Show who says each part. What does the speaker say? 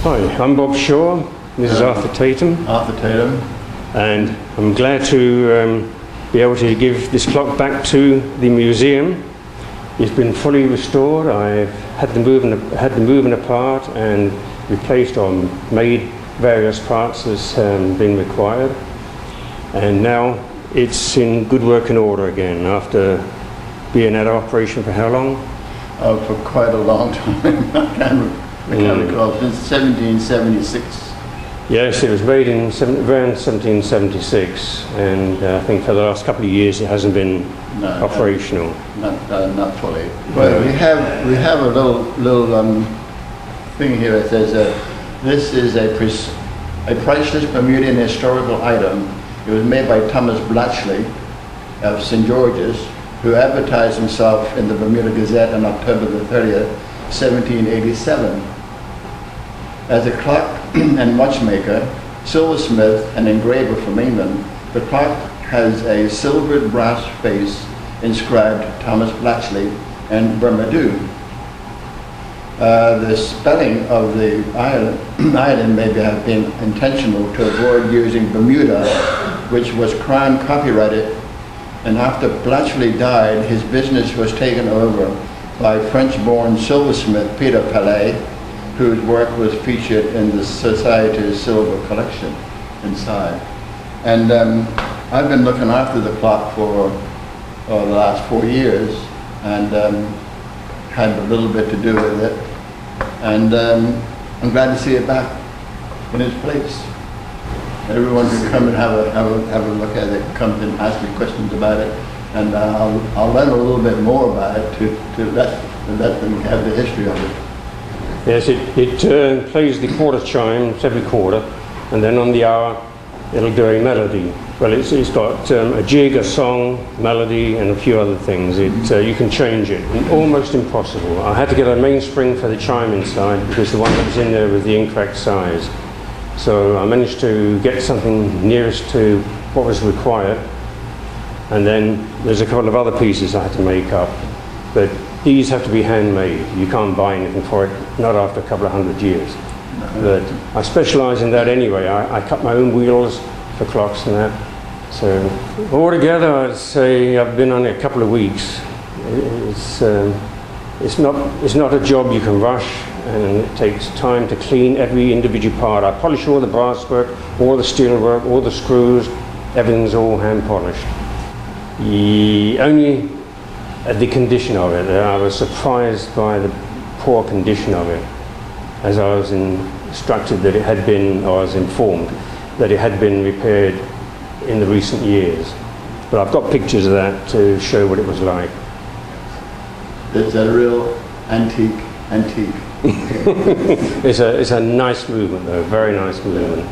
Speaker 1: Hi, I'm Bob Shaw. This is Arthur Tatum.
Speaker 2: Arthur Tatum.
Speaker 1: And I'm glad to be able to give this clock back to the museum. It's been fully restored. I've had the movement apart and replaced or made various parts as been required. And now it's in good working order again after being out of operation for how long?
Speaker 2: Oh, for quite a long time. I can't recall. Since 1776.
Speaker 1: Yes, it was made in around 1776, and I think for the last couple of years it hasn't been operational.
Speaker 2: Not fully. Well, we have a little thing here that says this is a priceless Bermudian historical item. It was made by Thomas Blatchley of St. George's, who advertised himself in the Bermuda Gazette on October the 30th, 1787. As a clock and watchmaker, silversmith and engraver from England, the clock has a silvered brass face inscribed Thomas Blatchley and Bermudu. The spelling of the item may have been intentional to avoid using Bermuda, which was crown copyrighted, and after Blatchley died, his business was taken over by French-born silversmith Peter Palais, whose work was featured in the Society's silver collection inside. And I've been looking after the clock for the last 4 years, and had a little bit to do with it. And I'm glad to see it back in its place. Everyone can come and have a look at it, come and ask me questions about it, and I'll learn a little bit more about it to let them have the history of it.
Speaker 1: Yes, it plays the quarter chimes every quarter, and then on the hour it'll do a melody. Well, it's got a jig, a song, melody, and a few other things. You can change it. Almost impossible. I had to get a mainspring for the chime inside because the one that was in there was the incorrect size. So I managed to get something nearest to what was required, and then there's a couple of other pieces I had to make up. But these have to be handmade. You can't buy anything for it, not after a couple of 100 years. But I specialise in that anyway. I cut my own wheels for clocks and that. So altogether, I'd say I've been on it a couple of weeks. It's not a job you can rush, and it takes time to clean every individual part. I polish all the brass work, all the steel work, all the screws. Everything's all hand polished. Only the condition of it. I was surprised by the poor condition of it, as I was instructed that it had been, or I was informed that it had been repaired in the recent years. But I've got pictures of that to show what it was like.
Speaker 2: It's a real antique.
Speaker 1: It's a nice movement though, very nice movement.